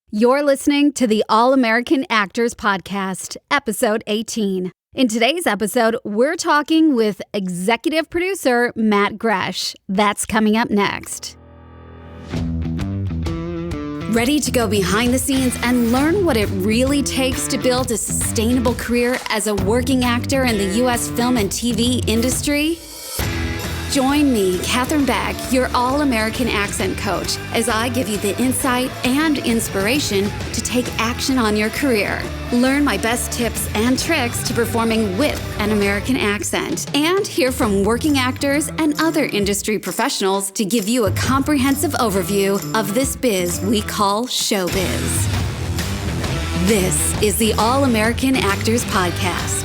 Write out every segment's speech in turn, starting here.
You're listening to the All-American Actors Podcast, Episode 18. In today's episode, we're talking with executive producer Matt Groesch. That's coming up next. Ready to go behind the scenes and learn what it really takes to build a sustainable career as a working actor in the U.S. film and TV industry? Join me, Katherine Beck, your All-American accent coach, as I give you the insight and inspiration to take action on your career. Learn my best tips and tricks to performing with an American accent, and hear from working actors and other industry professionals to give you a comprehensive overview of this biz we call showbiz. This is the All-American Actors Podcast.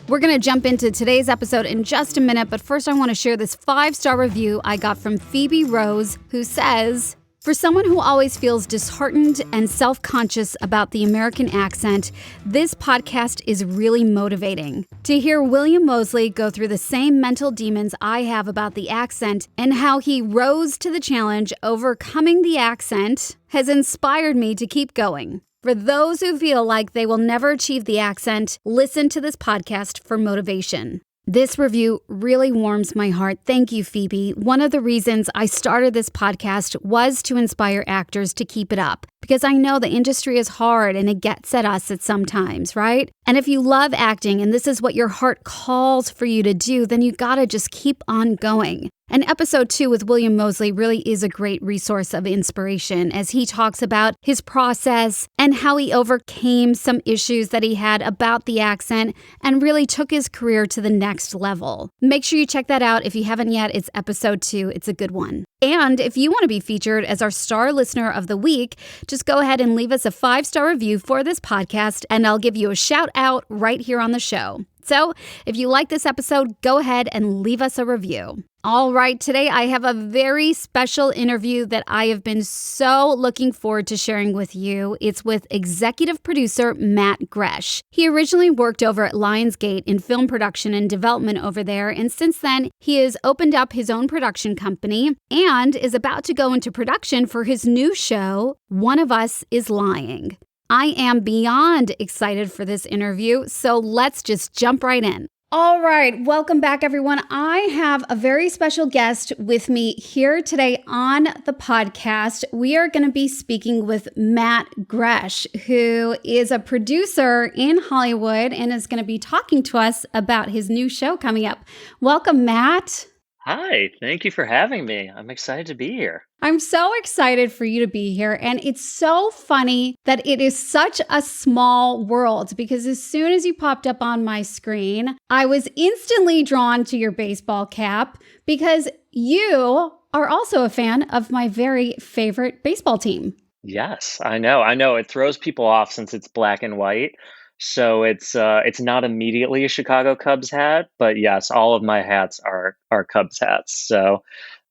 We're going to jump into today's episode in just a minute, but first I want to share this 5-star review I got from Phoebe Rose, who says, "For someone who always feels disheartened and self-conscious about the American accent, this podcast is really motivating. To hear William Moseley go through the same mental demons I have about the accent and how he rose to the challenge overcoming the accent has inspired me to keep going. For those who feel like they will never achieve the accent, listen to this podcast for motivation." This review really warms my heart. Thank you, Phoebe. One of the reasons I started this podcast was to inspire actors to keep it up, because I know the industry is hard and it gets at us at some times, right? And if you love acting and this is what your heart calls for you to do, then you gotta just keep on going. And episode 2 with William Moseley really is a great resource of inspiration as he talks about his process and how he overcame some issues that he had about the accent and really took his career to the next level. Make sure you check that out if you haven't yet. It's episode 2. It's a good one. And if you want to be featured as our star listener of the week, just go ahead and leave us a 5-star review for this podcast, and I'll give you a shout out right here on the show. So if you like this episode, go ahead and leave us a review. All right, today I have a very special interview that I have been so looking forward to sharing with you. It's with executive producer Matt Groesch. He originally worked over at Lionsgate in film production and development over there, and since then he has opened up his own production company and is about to go into production for his new show, One of Us is Lying. I am beyond excited for this interview, so let's just jump right in. All right, welcome back, everyone. I have a very special guest with me here today on the podcast. We are going to be speaking with Matt Groesch, who is a producer in Hollywood and is going to be talking to us about his new show coming up. Welcome, Matt. Hi, thank you for having me. I'm excited to be here. I'm so excited for you to be here. And it's so funny that it is such a small world, because as soon as you popped up on my screen, I was instantly drawn to your baseball cap because you are also a fan of my very favorite baseball team. Yes, I know. It throws people off since it's black and white. So it's not immediately a Chicago Cubs hat, but yes, all of my hats are Cubs hats. So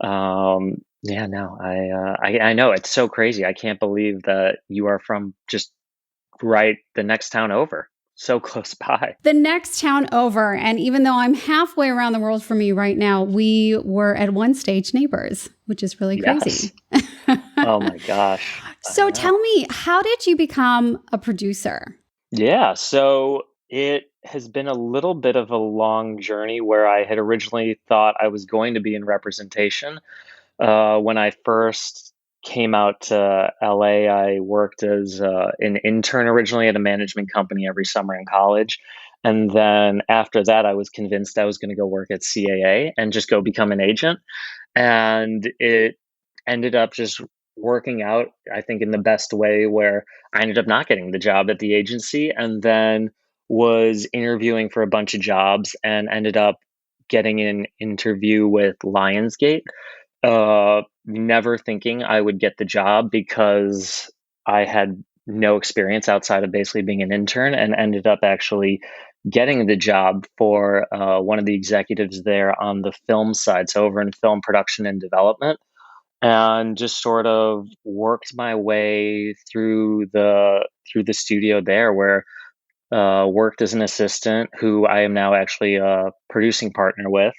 I know it's so crazy. I can't believe that you are from just right the next town over. So close by. The next town over. And even though I'm halfway around the world from you right now, we were at one stage neighbors, which is really crazy. Yes. Oh my gosh. So tell me, how did you become a producer? Yeah, so it has been a little bit of a long journey where I had originally thought I was going to be in representation. When I first came out to LA, I worked as an intern originally at a management company every summer in college. And then after that, I was convinced I was going to go work at CAA and just go become an agent. And it ended up just working out, I think, in the best way, where I ended up not getting the job at the agency and then was interviewing for a bunch of jobs and ended up getting an interview with Lionsgate, never thinking I would get the job because I had no experience outside of basically being an intern, and ended up actually getting the job for one of the executives there on the film side, so over in film production and development. And just sort of worked my way through the studio there, where worked as an assistant, who I am now actually a producing partner with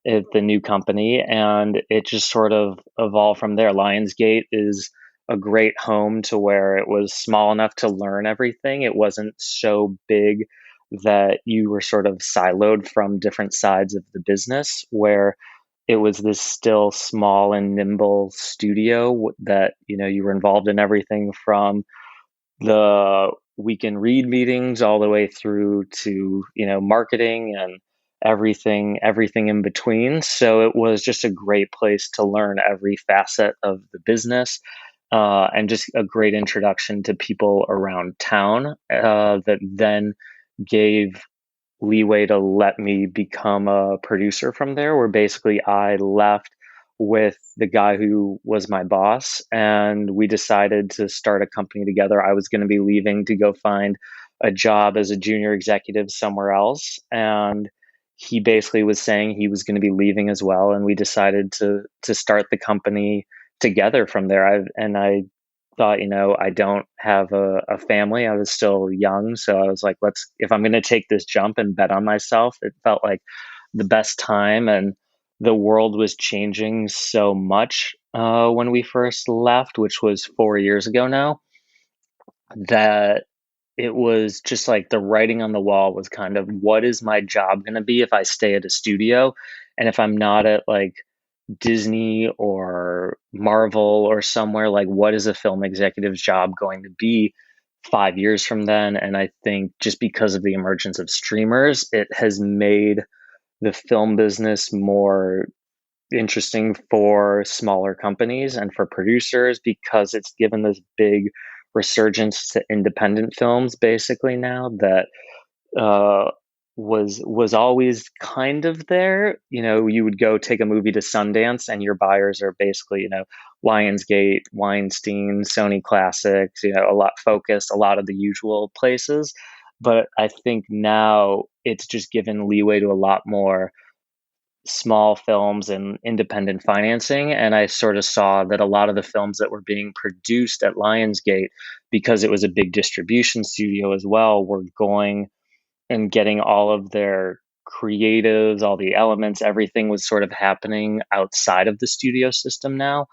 at the new company, and it just sort of evolved from there. Lionsgate is a great home to where it was small enough to learn everything. It wasn't so big that you were sort of siloed from different sides of the business, where it was this still small and nimble studio that, you were involved in everything from the weekend read meetings all the way through to, marketing and everything in between. So it was just a great place to learn every facet of the business, and just a great introduction to people around town, that then gave leeway to let me become a producer from there, where basically I left with the guy who was my boss and we decided to start a company together. I was going to be leaving to go find a job as a junior executive somewhere else, and he basically was saying he was going to be leaving as well, and we decided to start the company together from there. I thought, I don't have a family. I was still young. So I was like, if I'm going to take this jump and bet on myself, it felt like the best time. And the world was changing so much, when we first left, which was 4 years ago now, that it was just like the writing on the wall was kind of, what is my job going to be if I stay at a studio? And if I'm not at like Disney or Marvel or somewhere, like what is a film executive's job going to be 5 years from then? And I think just because of the emergence of streamers, it has made the film business more interesting for smaller companies and for producers, because it's given this big resurgence to independent films basically now that, uh, was always kind of there. You would go take a movie to Sundance, and your buyers are basically, Lionsgate, Weinstein, Sony Classics, a lot Focus, a lot of the usual places. But I think now it's just given leeway to a lot more small films and independent financing. And I sort of saw that a lot of the films that were being produced at Lionsgate, because it was a big distribution studio as well, were going and getting all of their creatives, all the elements, everything was sort of happening outside of the studio system now,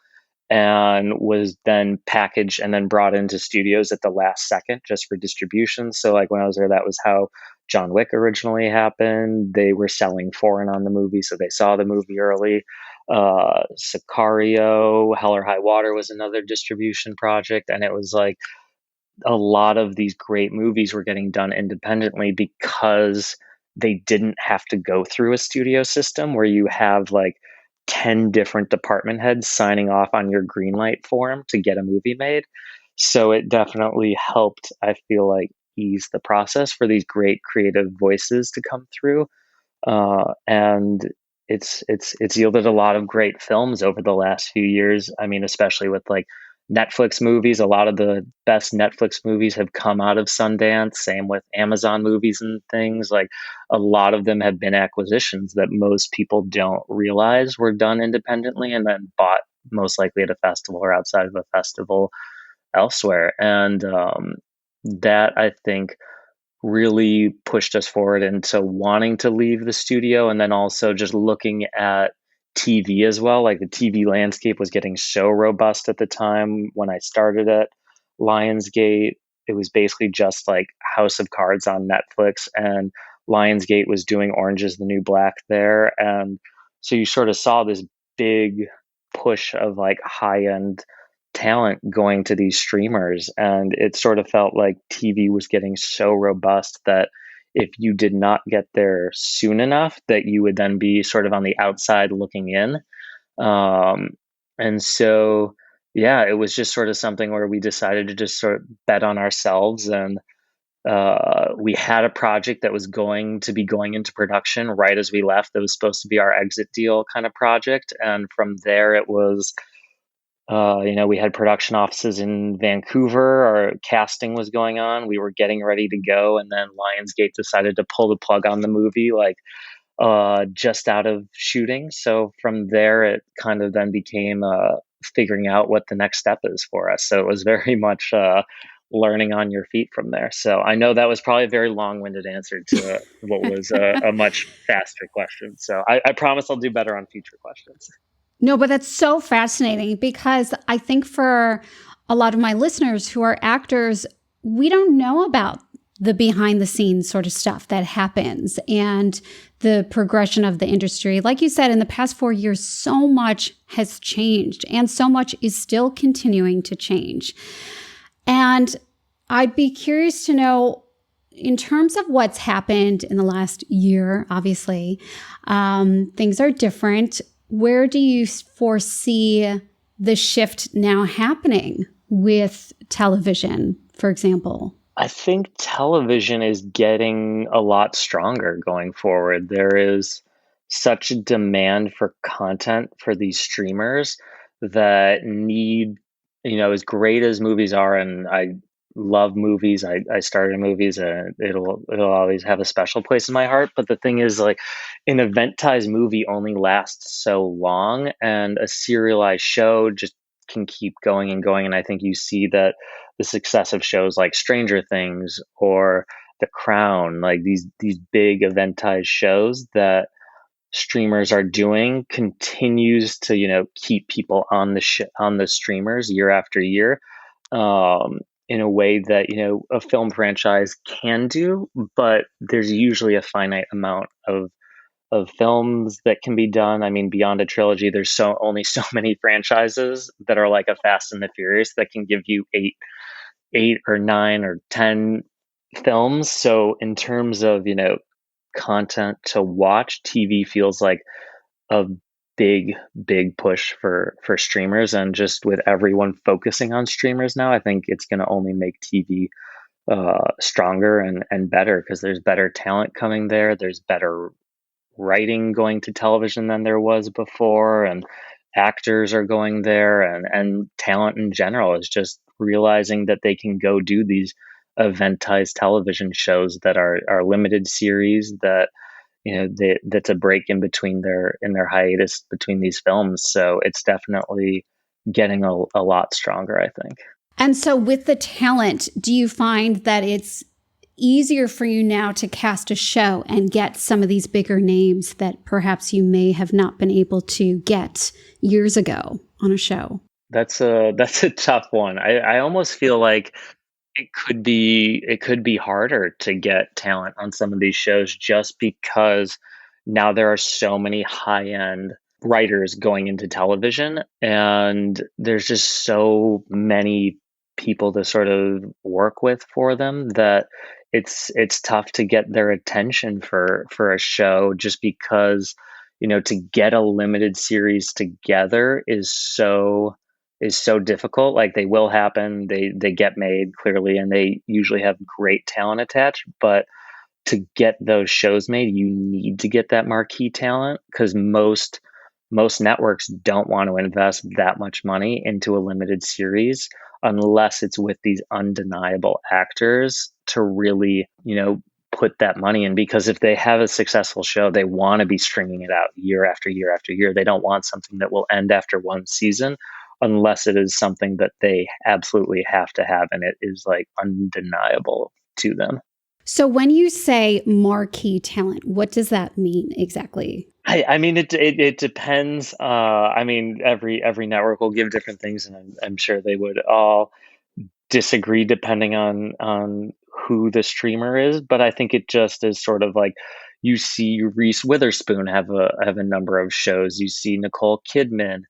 and was then packaged and then brought into studios at the last second just for distribution. So like when I was there, that was how John Wick originally happened. They were selling foreign on the movie, so they saw the movie early. Sicario, Hell or High Water was another distribution project, and it was like a lot of these great movies were getting done independently because they didn't have to go through a studio system where you have like 10 different department heads signing off on your green light form to get a movie made. So it definitely helped, I feel like, ease the process for these great creative voices to come through. And it's yielded a lot of great films over the last few years. I mean, especially with like Netflix movies. A lot of the best Netflix movies have come out of Sundance. Same with Amazon movies and things. Like a lot of them have been acquisitions that most people don't realize were done independently and then bought most likely at a festival or outside of a festival elsewhere. And that I think really pushed us forward into wanting to leave the studio, and then also just looking at TV as well. Like the TV landscape was getting so robust at the time when I started at Lionsgate. It was basically just like House of Cards on Netflix, and Lionsgate was doing Orange is the New Black there. And so you sort of saw this big push of like high end talent going to these streamers, and it sort of felt like TV was getting so robust that if you did not get there soon enough, that you would then be sort of on the outside looking in. um, and so yeah, it was just sort of something where we decided to just sort of bet on ourselves. And we had a project that was going to be going into production right as we left. That was supposed to be our exit deal kind of project, and from there it was, we had production offices in Vancouver. Our casting was going on. We were getting ready to go, and then Lionsgate decided to pull the plug on the movie, like just out of shooting. So from there, it kind of then became figuring out what the next step is for us. So it was very much learning on your feet from there. So I know that was probably a very long-winded answer to what was a much faster question. So I promise I'll do better on future questions. No, but that's so fascinating because I think for a lot of my listeners who are actors, we don't know about the behind the scenes sort of stuff that happens and the progression of the industry. Like you said, in the past 4 years, so much has changed and so much is still continuing to change. And I'd be curious to know, in terms of what's happened in the last year, obviously, things are different. Where do you foresee the shift now happening with television, for example? I think television is getting a lot stronger going forward. There is such a demand for content for these streamers that need, as great as movies are, and I love movies. I started in movies, and it'll always have a special place in my heart. But the thing is, like, an eventized movie only lasts so long, and a serialized show just can keep going and going. And I think you see that the success of shows like Stranger Things or The Crown, like these big eventized shows that streamers are doing, continues to keep people on on the streamers year after year, in a way that a film franchise can do, but there's usually a finite amount of films that can be done. I mean, beyond a trilogy, there's only so many franchises that are like a Fast and the Furious that can give you eight or nine or 10 films. So in terms of, content to watch, TV feels like a big push for streamers. And just with everyone focusing on streamers now, I think it's going to only make TV stronger and better, because there's better talent coming there. There's better writing going to television than there was before, and actors are going there, and talent in general is just realizing that they can go do these eventized television shows that are limited series, that that's a break in between their hiatus between these films. So it's definitely getting a lot stronger, I think. And so with the talent, do you find that it's easier for you now to cast a show and get some of these bigger names that perhaps you may have not been able to get years ago on a show? That's a tough one. I almost feel like it could be harder to get talent on some of these shows, just because now there are so many high-end writers going into television, and there's just so many people to sort of work with for them, that it's tough to get their attention for a show, just because to get a limited series together is so difficult. Like, they will happen, they get made clearly, and they usually have great talent attached, but to get those shows made, you need to get that marquee talent, because most networks don't want to invest that much money into a limited series unless it's with these undeniable actors to really, put that money in. Because if they have a successful show, they want to be stringing it out year after year after year. They don't want something that will end after one season, unless it is something that they absolutely have to have and it is like undeniable to them. So when you say marquee talent, what does that mean exactly? I mean, it depends. I mean, every network will give different things, and I'm sure they would all disagree depending on who the streamer is. But I think it just is sort of like, you see Reese Witherspoon have a number of shows. You see Nicole Kidman.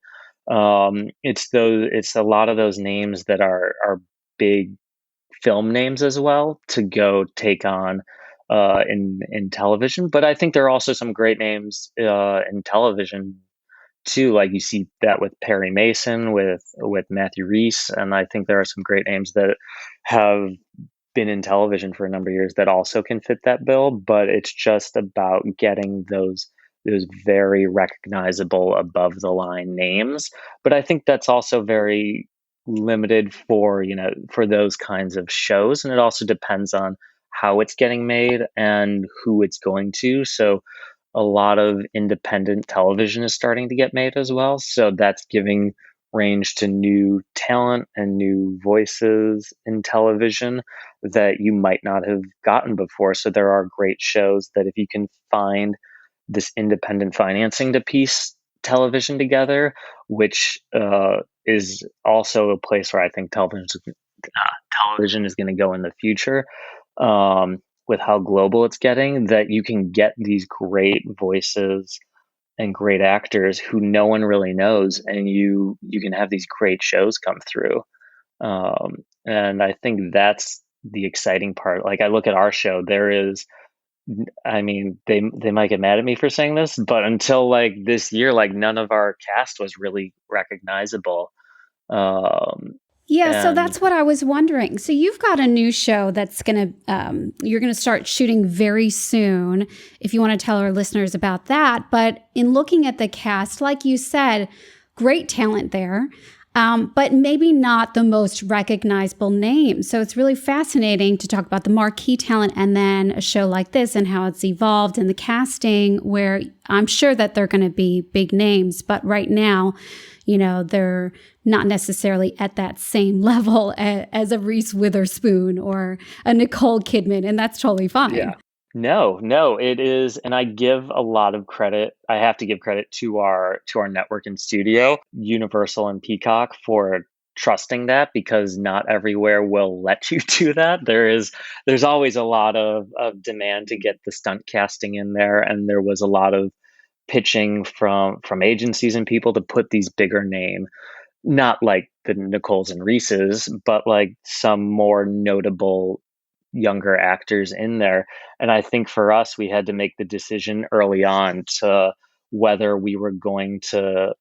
It's a lot of those names that are big film names as well to go take on in television. But I think there are also some great names in television too. Like, you see that with Perry Mason, with Matthew Reese, and I think there are some great names that have been in television for a number of years that also can fit that bill. But it's just about getting those very recognizable above the line names. But I think that's also very limited for those kinds of shows, and it also depends on how it's getting made and who it's going to. So a lot of independent television is starting to get made as well, so that's giving range to new talent and new voices in television that you might not have gotten before. So there are great shows that, if you can find this independent financing to piece television together, which is also a place where I think television is going to go in the future, with how global it's getting, that you can get these great voices and great actors who no one really knows, and you can have these great shows come through. And I think that's the exciting part. Like, I look at our show, there is, I mean, they might get mad at me for saying this, but until like this year, like none of our cast was really recognizable. Um, Yeah, so and that's what I was wondering. So you've got a new show that's you're gonna start shooting very soon. If you want to tell our listeners about that, but in looking at the cast, like you said, great talent there, but maybe not the most recognizable name. So it's really fascinating to talk about the marquee talent and then a show like this and how it's evolved in the casting, where I'm sure that they're going to be big names, but right now, they're not necessarily at that same level as a Reese Witherspoon or a Nicole Kidman, and that's totally fine. yeah, no, it is, and I give a lot of credit. I have to give credit to our network and studio, Universal and Peacock, for trusting that, because not everywhere will let you do that. There's always a lot of demand to get the stunt casting in there, and there was a lot of pitching from agencies and people to put these bigger name, not like the Nicoles and Reeses, but like some more notable younger actors in there. And I think for us, we had to make the decision early on to whether we were going to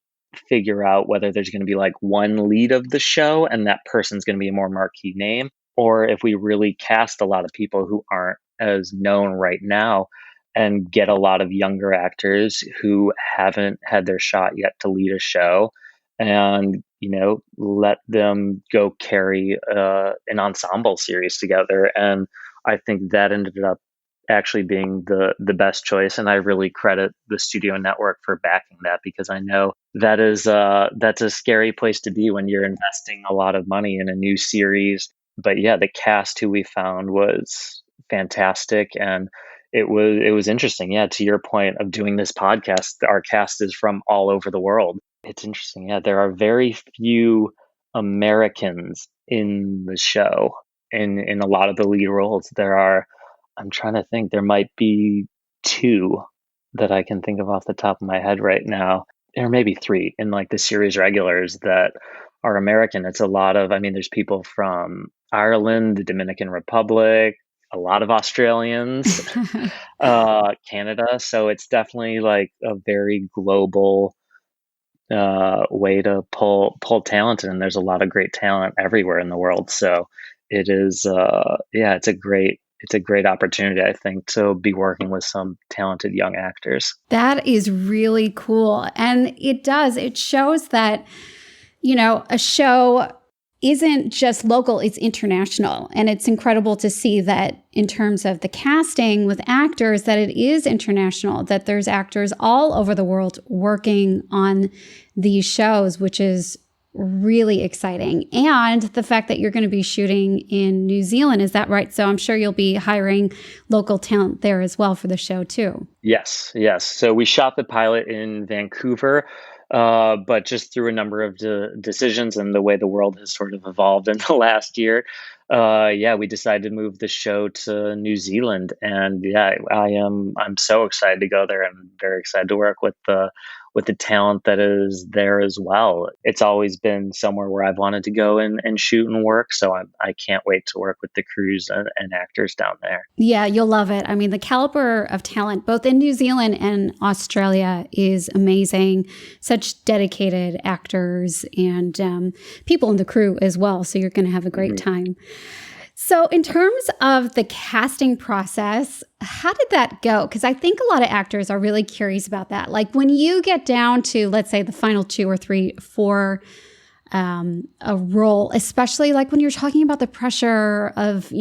figure out whether there's going to be like one lead of the show and that person's going to be a more marquee name, or if we really cast a lot of people who aren't as known right now and get a lot of younger actors who haven't had their shot yet to lead a show, and let them go carry an ensemble series together. And I think that ended up actually being the best choice, and I really credit the studio network for backing that, because I know that is that's a scary place to be when you're investing a lot of money in a new series. But yeah, the cast who we found was fantastic, and it was interesting. Yeah, to your point of doing this podcast, our cast is from all over the world. It's interesting. Yeah, there are very few Americans in the show, in a lot of the lead roles. I'm trying to think, there might be two that I can think of off the top of my head right now. Or maybe three in like the series regulars that are American. It's a lot of, I mean, there's people from Ireland, the Dominican Republic, a lot of Australians, Canada. So it's definitely like a very global way to pull talent in. And there's a lot of great talent everywhere in the world. So it is, it's a great opportunity, I think, to be working with some talented young actors. That is really cool. And it shows that, a show isn't just local, it's international. And it's incredible to see that in terms of the casting with actors, that it is international, that there's actors all over the world working on these shows, which is really exciting. And the fact that you're going to be shooting in New Zealand, is that right? So I'm sure you'll be hiring local talent there as well for the show too. Yes. So we shot the pilot in Vancouver, but just through a number of decisions and the way the world has sort of evolved in the last year, we decided to move the show to New Zealand. And I'm so excited to go there, and very excited to work with the talent that is there as well. It's always been somewhere where I've wanted to go and shoot and work. So I can't wait to work with the crews and actors down there. Yeah, you'll love it. I mean, the caliber of talent, both in New Zealand and Australia, is amazing. Such dedicated actors and people in the crew as well. So you're going to have a great time. So in terms of the casting process, how did that go? Because I think a lot of actors are really curious about that. Like when you get down to, let's say, the final 2 or 3 for a role, especially like when you're talking about the pressure of,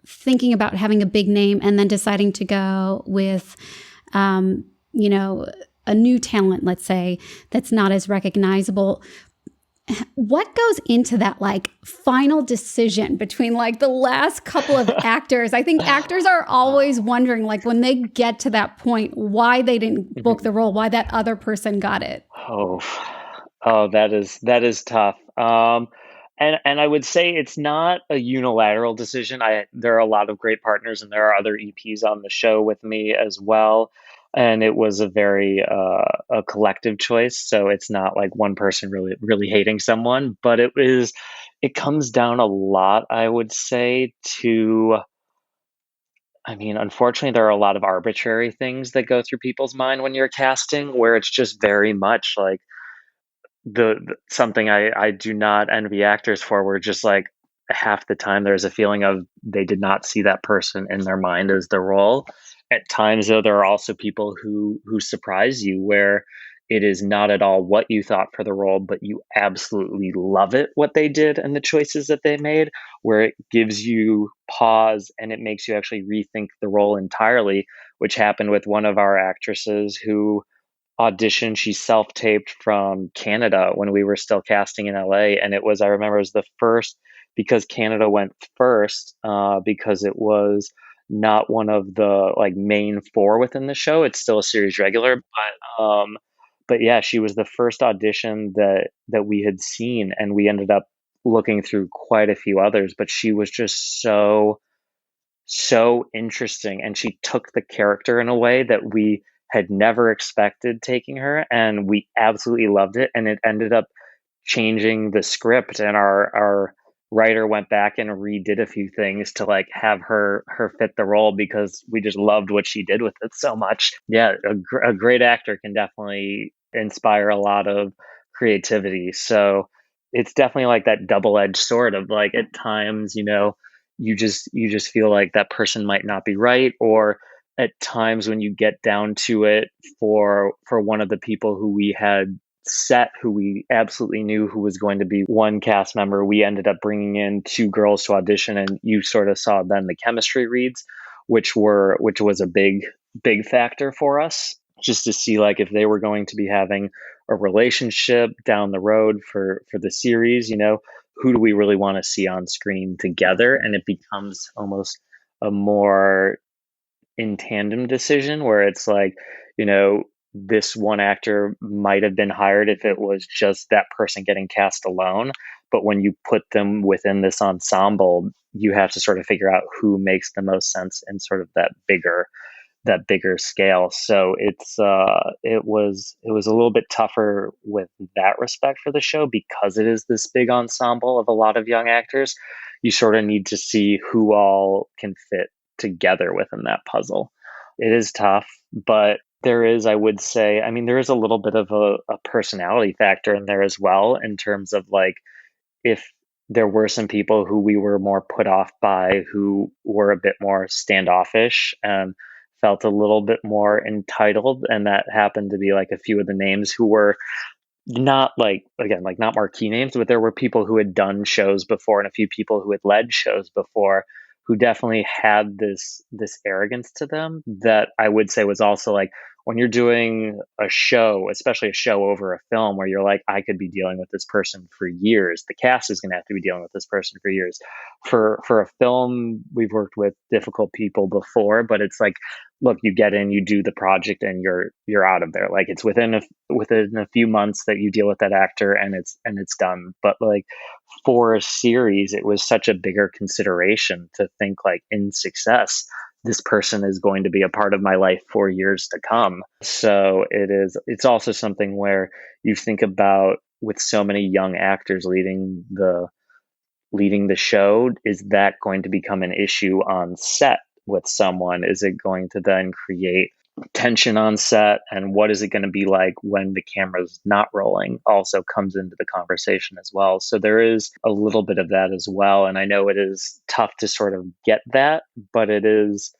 thinking about having a big name and then deciding to go with, a new talent, let's say, that's not as recognizable. What goes into that like final decision between like the last couple of actors? I think actors are always wondering, like when they get to that point, why they didn't book the role, why that other person got it. Oh, Oh, that is tough. And I would say it's not a unilateral decision. There are a lot of great partners, and there are other EPs on the show with me as well. And it was a very a collective choice. So it's not like one person really hating someone, but it comes down a lot, I would say, to. I mean, unfortunately, there are a lot of arbitrary things that go through people's mind when you're casting, where it's just very much like something I do not envy actors for, where just like half the time there's a feeling of they did not see that person in their mind as the role. At times, though, there are also people who surprise you, where it is not at all what you thought for the role, but you absolutely love it, what they did and the choices that they made, where it gives you pause and it makes you actually rethink the role entirely, which happened with one of our actresses who audition. She self-taped from Canada when we were still casting in LA, and I remember it was the first, because Canada went first, because it was not one of the like main four within the show. It's still a series regular, but yeah, she was the first audition that we had seen, and we ended up looking through quite a few others, but she was just so interesting, and she took the character in a way that we had never expected taking her, and we absolutely loved it, and it ended up changing the script, and our writer went back and redid a few things to like have her fit the role, because we just loved what she did with it so much. Yeah, a great actor can definitely inspire a lot of creativity. So it's definitely like that double-edged sword of like, at times, you just feel like that person might not be right, or at times when you get down to it, for one of the people who we had set, who we absolutely knew who was going to be one cast member, we ended up bringing in two girls to audition, and you sort of saw then the chemistry reads, which was a big factor for us, just to see like if they were going to be having a relationship down the road for the series. Who do we really want to see on screen together? And it becomes almost a more in tandem decision, where it's like, you know, this one actor might have been hired if it was just that person getting cast alone. But when you put them within this ensemble, you have to sort of figure out who makes the most sense in sort of that bigger scale. So it was a little bit tougher with that respect for the show, because it is this big ensemble of a lot of young actors. You sort of need to see who all can fit together within that puzzle. It is tough, but there is, I would say, I mean, there is a little bit of a personality factor in there as well, in terms of like, if there were some people who we were more put off by, who were a bit more standoffish and felt a little bit more entitled, and that happened to be like a few of the names who were not like, again, like not marquee names, but there were people who had done shows before, and a few people who had led shows before, who definitely had this arrogance to them, that I would say was also like, when you're doing a show, especially a show over a film, where you're like, I could be dealing with this person for years. The cast is going to have to be dealing with this person for years. For a film, we've worked with difficult people before, but it's like, look, you get in, you do the project, and you're out of there. Like, it's within a few months that you deal with that actor, and it's done. But like, for a series, it was such a bigger consideration to think like, in success, this person is going to be a part of my life for years to come. So it's also something where you think about, with so many young actors leading the show, is that going to become an issue on set with someone? Is it going to then create tension on set? And what is it going to be like when the camera's not rolling, also comes into the conversation as well. So there is a little bit of that as well. And I know it is tough to sort of get that, but it is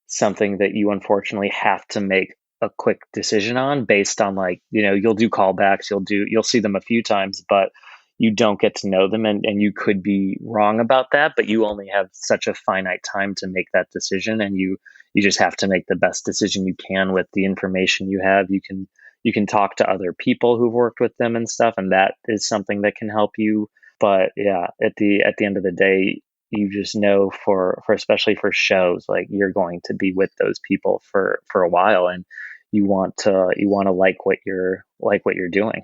something that you unfortunately have to make a quick decision on, based on like, you'll do callbacks, you'll see them a few times, but you don't get to know them, and you could be wrong about that, but you only have such a finite time to make that decision, and you just have to make the best decision you can with the information you have. You can talk to other people who've worked with them and stuff, and that is something that can help you. But yeah, at the end of the day, you just know, for especially for shows, like, you're going to be with those people for a while, and you want to like what you're doing.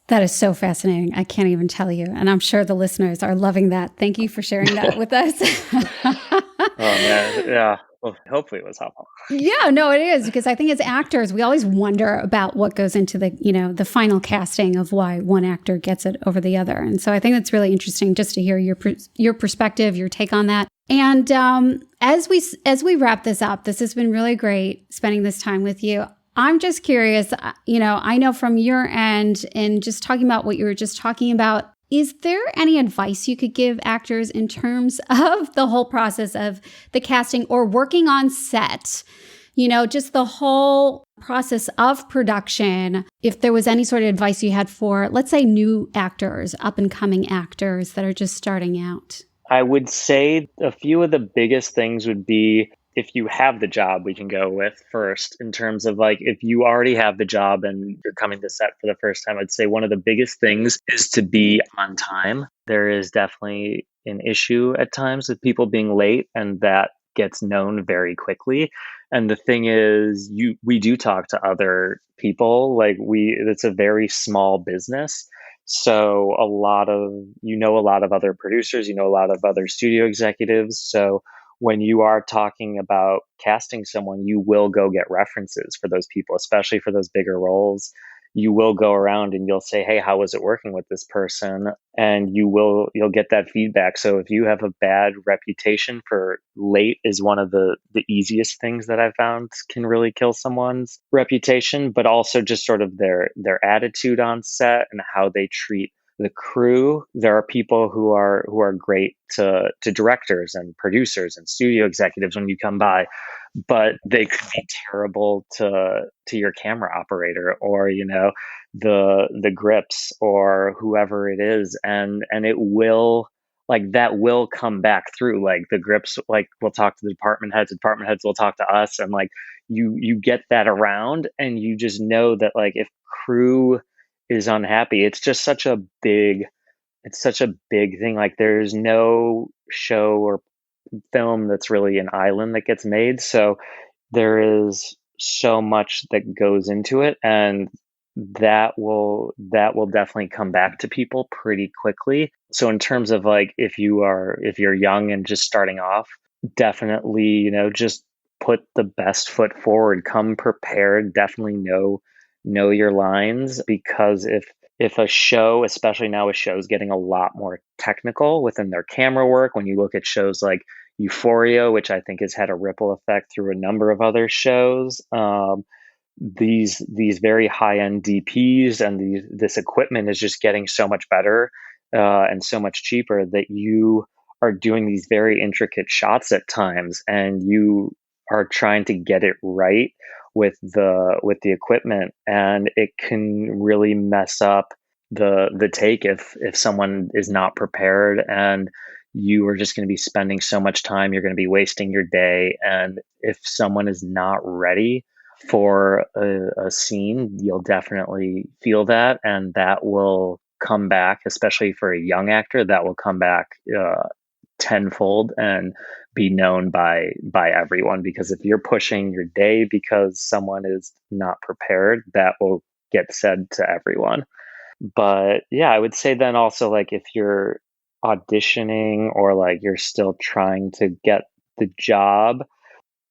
That is so fascinating. I can't even tell you. And I'm sure the listeners are loving that. Thank you for sharing that with us. Oh man, yeah. Well, hopefully it was helpful. Yeah, no, it is, because I think as actors, we always wonder about what goes into the final casting of why one actor gets it over the other. And so I think that's really interesting just to hear your perspective, your take on that. And as we wrap this up, this has been really great spending this time with you. I'm just curious, I know from your end, and just talking about what you were just talking about, is there any advice you could give actors in terms of the whole process of the casting or working on set? Just the whole process of production. If there was any sort of advice you had for, let's say, new actors, up and coming actors that are just starting out. I would say a few of the biggest things would be, if you have the job, we can go with first, in terms of like, if you already have the job and you're coming to set for the first time, I'd say one of the biggest things is to be on time. There is definitely an issue at times with people being late, and that gets known very quickly. And the thing is, we do talk to other people. It's a very small business. So a lot of other producers, a lot of other studio executives. So when you are talking about casting someone, you will go get references for those people, especially for those bigger roles. You will go around and you'll say, "Hey, how was it working with this person?" And you'll get that feedback. So if you have a bad reputation, for late is one of the easiest things that I've found can really kill someone's reputation, but also just sort of their attitude on set and how they treat the crew. There are people who are great to directors and producers and studio executives when you come by, but they could be terrible to your camera operator, or the grips, or whoever it is, and it will, that will come back through. Like the grips, we'll talk to the department heads will talk to us, and you get that around, and you just know that if crew is unhappy, it's such a big thing. There's no show or film that's really an island that gets made. So there is so much that goes into it, and that will definitely come back to people pretty quickly. So in terms of if you're young and just starting off, definitely, just put the best foot forward, come prepared, definitely know your lines, because if a show, especially now with shows getting a lot more technical within their camera work, when you look at shows like Euphoria, which I think has had a ripple effect through a number of other shows, these very high end DPs and this equipment is just getting so much better and so much cheaper, that you are doing these very intricate shots at times, and you are trying to get it right with the equipment, and it can really mess up the take if someone is not prepared, and you are just going to be spending so much time, you're going to be wasting your day. And if someone is not ready for a scene, you'll definitely feel that, and that will come back, especially for a young actor, that will come back tenfold and be known by everyone. Because if you're pushing your day because someone is not prepared, that will get said to everyone. But yeah, I would say then also, if you're auditioning, or you're still trying to get the job,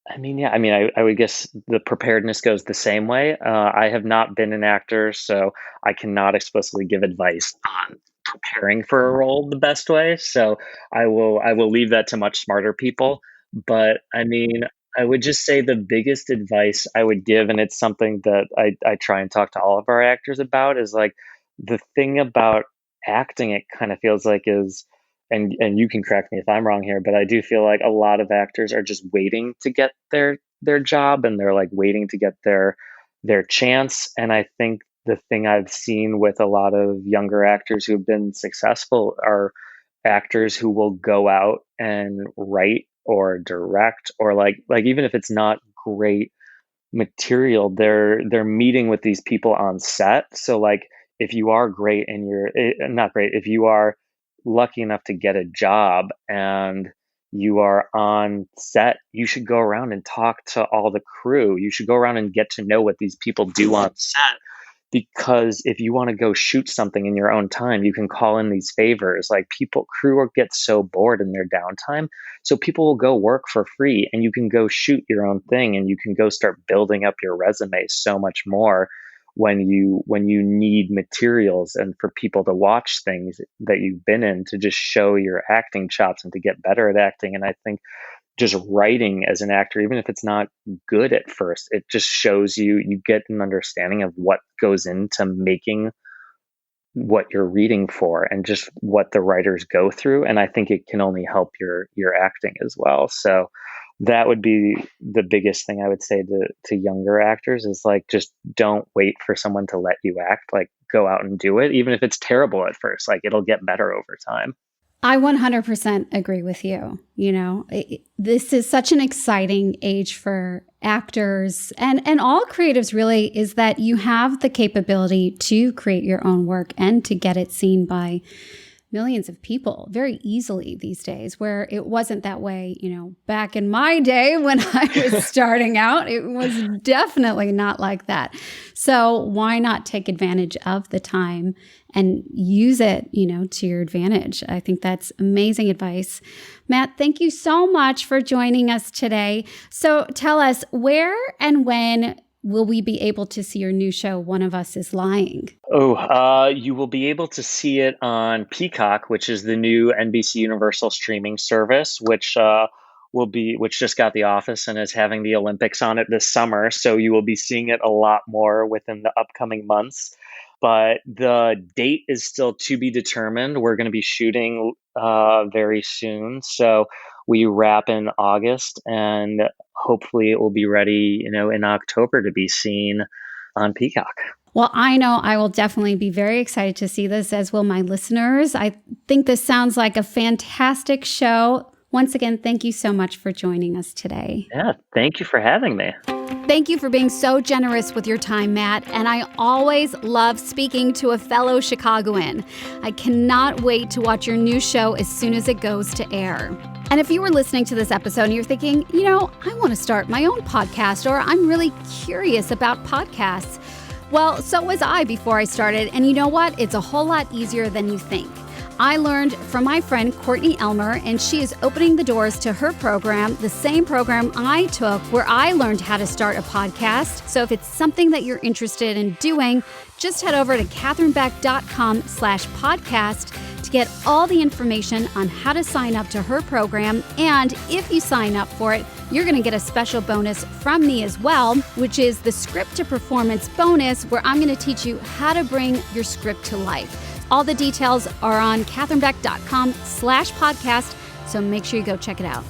I would guess the preparedness goes the same way. I have not been an actor, so I cannot explicitly give advice on preparing for a role the best way. So I will leave that to much smarter people. But I would just say the biggest advice I would give, and it's something that I try and talk to all of our actors about, is the thing about acting, it kind of feels like is, and you can correct me if I'm wrong here, but I do feel like a lot of actors are just waiting to get their job, and they're waiting to get their chance. And I think the thing I've seen with a lot of younger actors who've been successful are actors who will go out and write or direct, or even if it's not great material, they're meeting with these people on set. So if you are great and you're not great, if you are lucky enough to get a job and you are on set, you should go around and talk to all the crew. You should go around and get to know what these people do on set, because if you want to go shoot something in your own time, you can call in these favors. Like crew get so bored in their downtime. So people will go work for free and you can go shoot your own thing and you can go start building up your resume so much more when you need materials and for people to watch things that you've been in to just show your acting chops and to get better at acting. And I think just writing as an actor, even if it's not good at first, it just shows you get an understanding of what goes into making what you're reading for and just what the writers go through. And I think it can only help your acting as well. So that would be the biggest thing I would say to younger actors is like, just don't wait for someone to let you act. Like, go out and do it. Even if it's terrible at first, like, it'll get better over time. I 100% agree with you. This is such an exciting age for actors and all creatives really, is that you have the capability to create your own work and to get it seen by millions of people very easily these days, where it wasn't that way, back in my day when I was starting out. It was definitely not like that. So why not take advantage of the time and use it, to your advantage? I think that's amazing advice. Matt, thank you so much for joining us today. So tell us, where and when will we be able to see your new show, One of Us is Lying? You will be able to see it on Peacock, which is the new NBC Universal streaming service, which just got The Office and is having the Olympics on it this summer. So you will be seeing it a lot more within the upcoming months. But the date is still to be determined. We're going to be shooting very soon. So we wrap in August and hopefully it will be ready, in October to be seen on Peacock. Well, I know I will definitely be very excited to see this, as will my listeners. I think this sounds like a fantastic show. Once again, thank you so much for joining us today. Yeah, thank you for having me. Thank you for being so generous with your time, Matt. And I always love speaking to a fellow Chicagoan. I cannot wait to watch your new show as soon as it goes to air. And if you were listening to this episode and you're thinking, I want to start my own podcast, or I'm really curious about podcasts. Well, so was I before I started. And you know what? It's a whole lot easier than you think. I learned from my friend Courtney Elmer, and she is opening the doors to her program, the same program I took, where I learned how to start a podcast. So if it's something that you're interested in doing, just head over to katherinebeck.com/podcast to get all the information on how to sign up to her program. And if you sign up for it, you're going to get a special bonus from me as well, which is the Script to Performance bonus, where I'm going to teach you how to bring your script to life. All the details are on katherinebeck.com/podcast, so make sure you go check it out.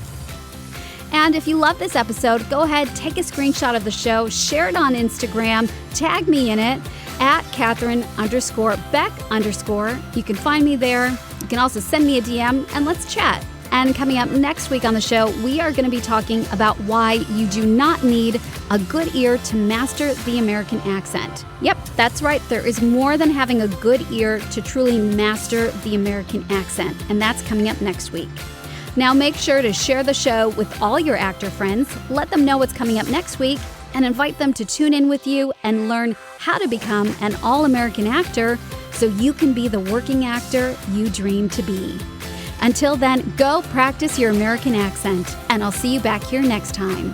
And if you love this episode, go ahead, take a screenshot of the show, share it on Instagram, tag me in it at Katherine_Beck_. You can find me there. You can also send me a DM and let's chat. And coming up next week on the show, we are going to be talking about why you do not need a good ear to master the American accent. Yep, that's right. There is more than having a good ear to truly master the American accent. And that's coming up next week. Now make sure to share the show with all your actor friends. Let them know what's coming up next week and invite them to tune in with you and learn how to become an all-American actor so you can be the working actor you dream to be. Until then, go practice your American accent, and I'll see you back here next time.